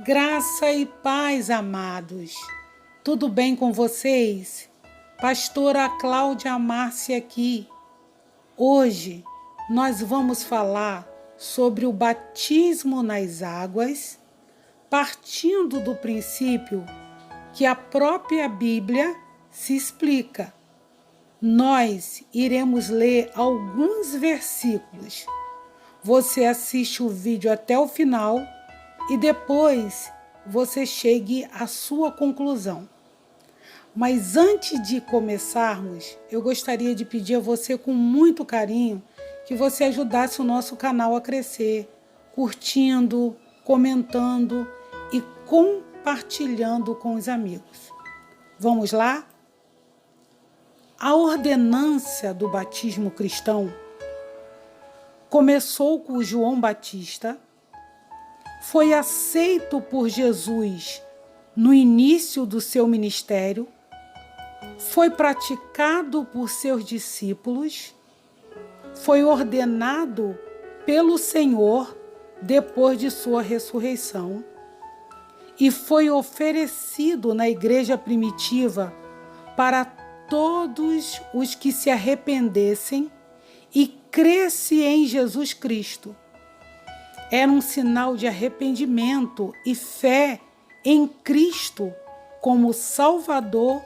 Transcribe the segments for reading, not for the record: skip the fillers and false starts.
Graça e paz, amados. Tudo bem com vocês? Pastora Cláudia Márcia aqui. Hoje nós vamos falar sobre o batismo nas águas, partindo do princípio que a própria Bíblia se explica. Nós iremos ler alguns versículos. Você assiste o vídeo até o final e depois você chegue à sua conclusão. Mas antes de começarmos, eu gostaria de pedir a você com muito carinho que você ajudasse o nosso canal a crescer, curtindo, comentando e compartilhando com os amigos. Vamos lá? A ordenança do batismo cristão começou com João Batista, foi aceito por Jesus no início do seu ministério, foi praticado por seus discípulos, foi ordenado pelo Senhor depois de sua ressurreição e foi oferecido na igreja primitiva para todos os que se arrependessem e crescem em Jesus Cristo. Era um sinal de arrependimento e fé em Cristo como Salvador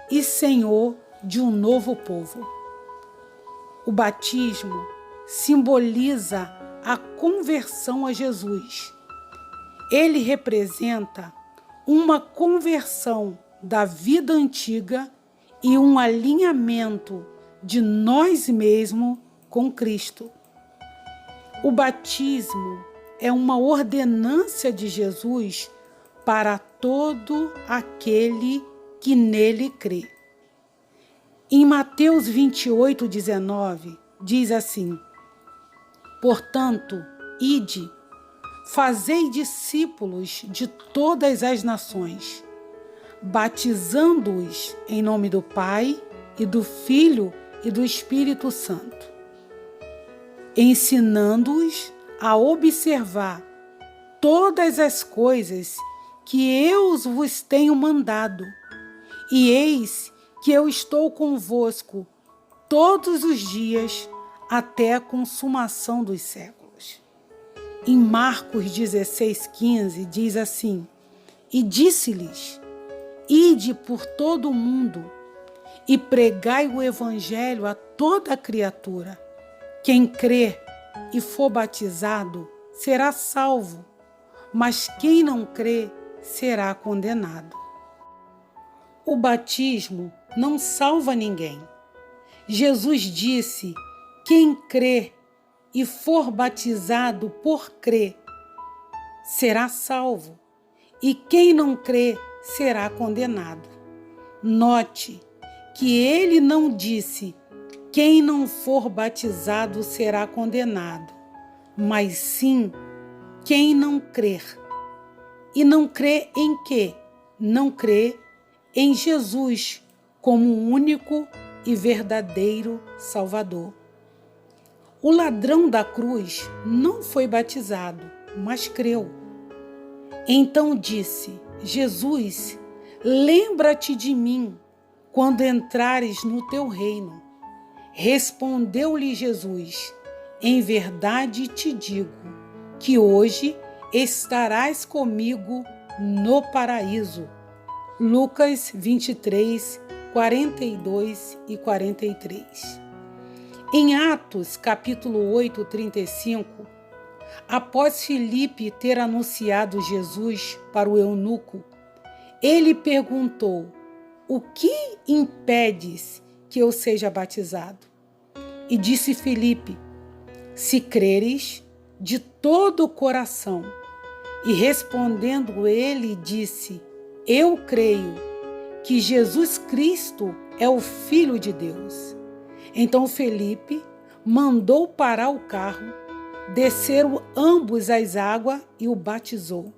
e Senhor de um novo povo. O batismo simboliza a conversão a Jesus. Ele representa uma conversão da vida antiga e um alinhamento de nós mesmos com Cristo. O batismo é uma ordenança de Jesus para todo aquele que nele crê. Em Mateus 28:19, diz assim: Portanto, ide, fazei discípulos de todas as nações, batizando-os em nome do Pai e do Filho e do Espírito Santo, ensinando-os a observar todas as coisas que eu vos tenho mandado. E eis que eu estou convosco todos os dias até a consumação dos séculos. Em Marcos 16:15 diz assim: E disse-lhes: Ide por todo o mundo e pregai o evangelho a toda criatura. Quem crer e for batizado será salvo, mas quem não crê será condenado. O batismo não salva ninguém. Jesus disse: quem crer e for batizado por crer será salvo, e quem não crê será condenado. Note que ele não disse: quem não for batizado será condenado, mas sim quem não crer. E não crê em quê? Não crê em Jesus como o único e verdadeiro Salvador. O ladrão da cruz não foi batizado, mas creu. Então disse: Jesus, lembra-te de mim quando entrares no teu reino. Respondeu-lhe Jesus: em verdade te digo que hoje estarás comigo no paraíso. Lucas 23, 42 e 43. Em Atos, capítulo 8, 35, após Filipe ter anunciado Jesus para o eunuco, ele perguntou: o que impedes que eu seja batizado? E disse Filipe: se creres de todo o coração. E respondendo ele, disse: eu creio que Jesus Cristo é o Filho de Deus. Então Filipe mandou parar o carro, desceram ambos às águas e o batizou.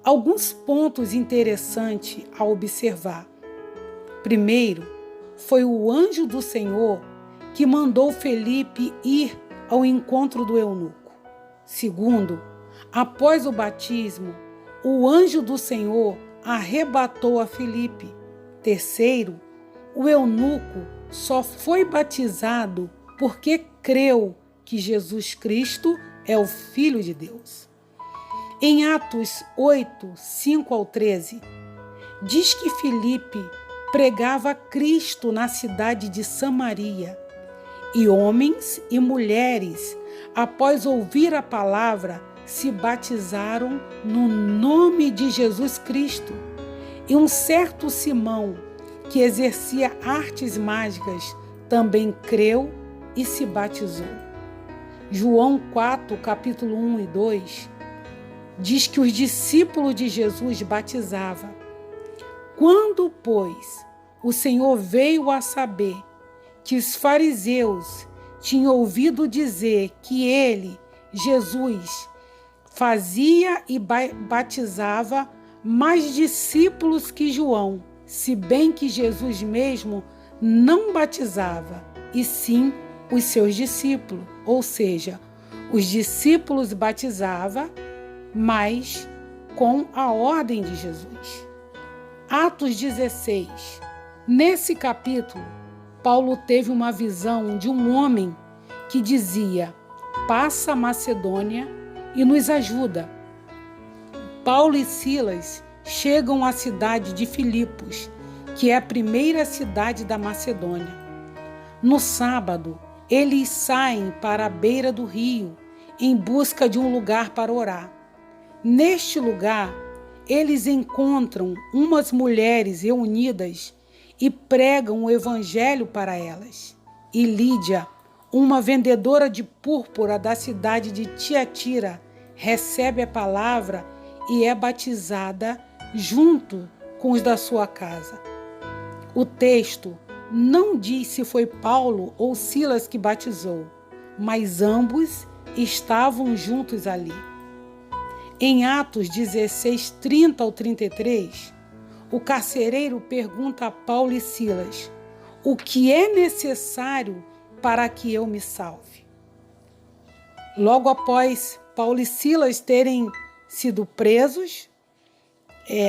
Alguns pontos interessantes a observar. Primeiro, foi o anjo do Senhor que mandou Filipe ir ao encontro do eunuco. Segundo, após o batismo, o anjo do Senhor arrebatou a Filipe. Terceiro, o eunuco só foi batizado porque creu que Jesus Cristo é o Filho de Deus. Em Atos 8, 5 ao 13, diz que Filipe pregava Cristo na cidade de Samaria, e homens e mulheres, após ouvir a palavra, se batizaram no nome de Jesus Cristo. E um certo Simão, que exercia artes mágicas, também creu e se batizou. João 4, capítulo 1 e 2, diz que os discípulos de Jesus batizavam. Quando, pois, o Senhor veio a saber que os fariseus tinham ouvido dizer que ele, Jesus, fazia e batizava mais discípulos que João, se bem que Jesus mesmo não batizava, e sim os seus discípulos, ou seja, os discípulos batizavam, mas com a ordem de Jesus. Atos 16. Nesse capítulo, Paulo teve uma visão de um homem que dizia: passa a Macedônia e nos ajuda. Paulo e Silas chegam à cidade de Filipos, que é a primeira cidade da Macedônia. No sábado, eles saem para a beira do rio em busca de um lugar para orar. Neste lugar, eles encontram umas mulheres reunidas e pregam o evangelho para elas. E Lídia, uma vendedora de púrpura da cidade de Tiatira, recebe a palavra e é batizada junto com os da sua casa. O texto não diz se foi Paulo ou Silas que batizou, mas ambos estavam juntos ali. Em Atos 16, 30 ao 33, o carcereiro pergunta a Paulo e Silas: o que é necessário para que eu me salve? Logo após Paulo e Silas terem sido presos,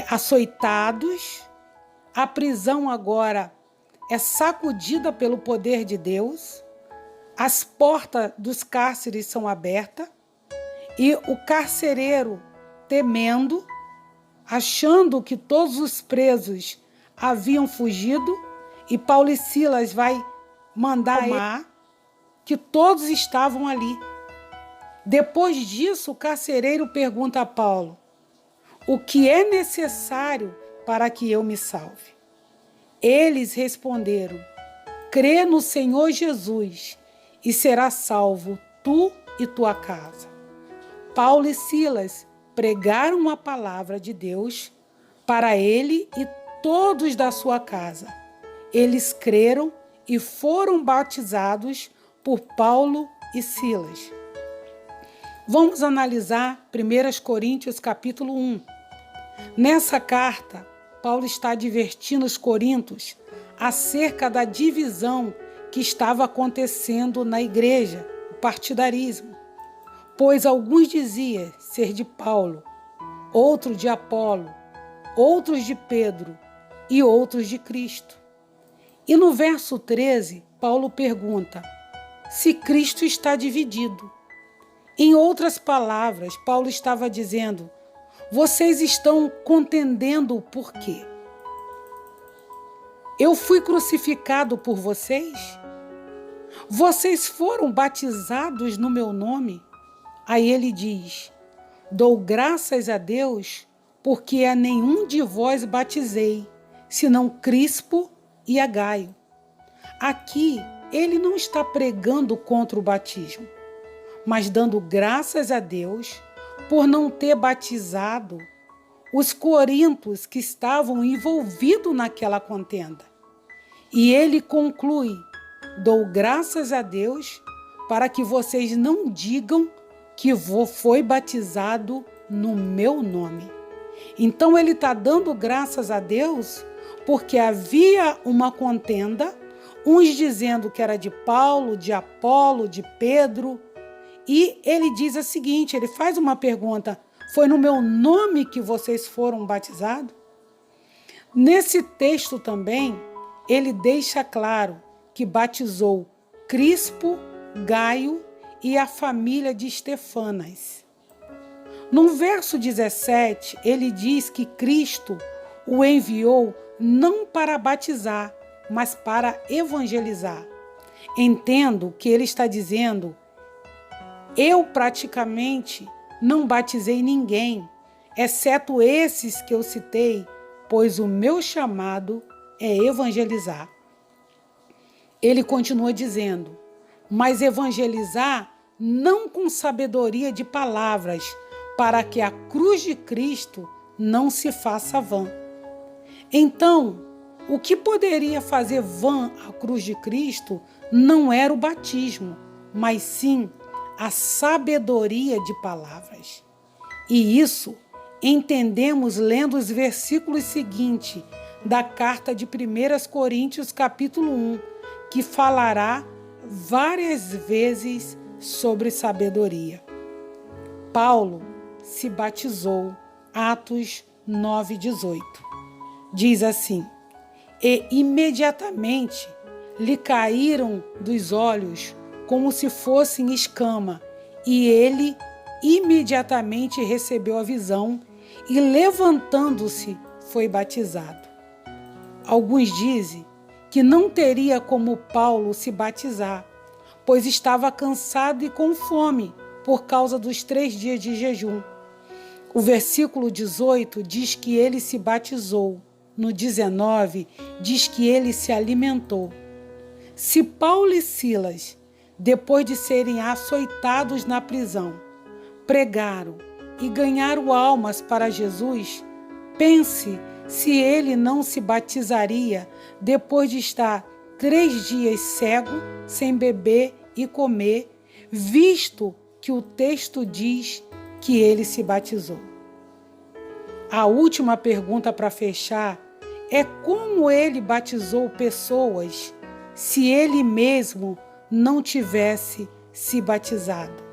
açoitados, a prisão agora é sacudida pelo poder de Deus, as portas dos cárceres são abertas e o carcereiro, temendo, achando que todos os presos haviam fugido, e Paulo e Silas vai mandar que todos estavam ali. Depois disso, o carcereiro pergunta a Paulo: o que é necessário para que eu me salve? Eles responderam: crê no Senhor Jesus e será salvo tu e tua casa. Paulo e Silas pregaram a palavra de Deus para ele e todos da sua casa. Eles creram e foram batizados por Paulo e Silas. Vamos analisar 1 Coríntios capítulo 1. Nessa carta, Paulo está advertindo os coríntios acerca da divisão que estava acontecendo na igreja, o partidarismo. Pois alguns diziam ser de Paulo, outros de Apolo, outros de Pedro e outros de Cristo. E no verso 13, Paulo pergunta se Cristo está dividido. Em outras palavras, Paulo estava dizendo: vocês estão contendendo por quê? Eu fui crucificado por vocês? Vocês foram batizados no meu nome? Aí ele diz: dou graças a Deus, porque a nenhum de vós batizei, senão Crispo e a Gaio. Aqui ele não está pregando contra o batismo, mas dando graças a Deus por não ter batizado os coríntios que estavam envolvidos naquela contenda. E ele conclui: dou graças a Deus para que vocês não digam que foi batizado no meu nome. Então ele está dando graças a Deus porque havia uma contenda, uns dizendo que era de Paulo, de Apolo, de Pedro. E ele diz o seguinte, ele faz uma pergunta: Foi no meu nome que vocês foram batizados? Nesse texto também, ele deixa claro que batizou Crispo, Gaio e a família de Estefanas. No verso 17, ele diz que Cristo o enviou não para batizar, mas para evangelizar. Entendo que ele está dizendo: eu praticamente não batizei ninguém, exceto esses que eu citei, pois o meu chamado é evangelizar. Ele continua dizendo: mas evangelizar não com sabedoria de palavras, para que a cruz de Cristo não se faça vã. Então, o que poderia fazer vã a cruz de Cristo não era o batismo, mas sim a sabedoria de palavras. E isso entendemos lendo os versículos seguintes da carta de 1 Coríntios capítulo 1, que falará várias vezes sobre sabedoria. Paulo se batizou, Atos 9:18. Diz assim: e imediatamente lhe caíram dos olhos como se fossem escama, e ele imediatamente recebeu a visão e, levantando-se, foi batizado. Alguns dizem que não teria como Paulo se batizar, pois estava cansado e com fome por causa dos 3 dias de jejum. O versículo 18 diz que ele se batizou. No 19, diz que ele se alimentou. Se Paulo e Silas, depois de serem açoitados na prisão, pregaram e ganharam almas para Jesus, pense se ele não se batizaria depois de estar 3 dias cego, sem beber e comer, visto que o texto diz que ele se batizou. A última pergunta para fechar é como ele batizou pessoas se ele mesmo não tivesse se batizado.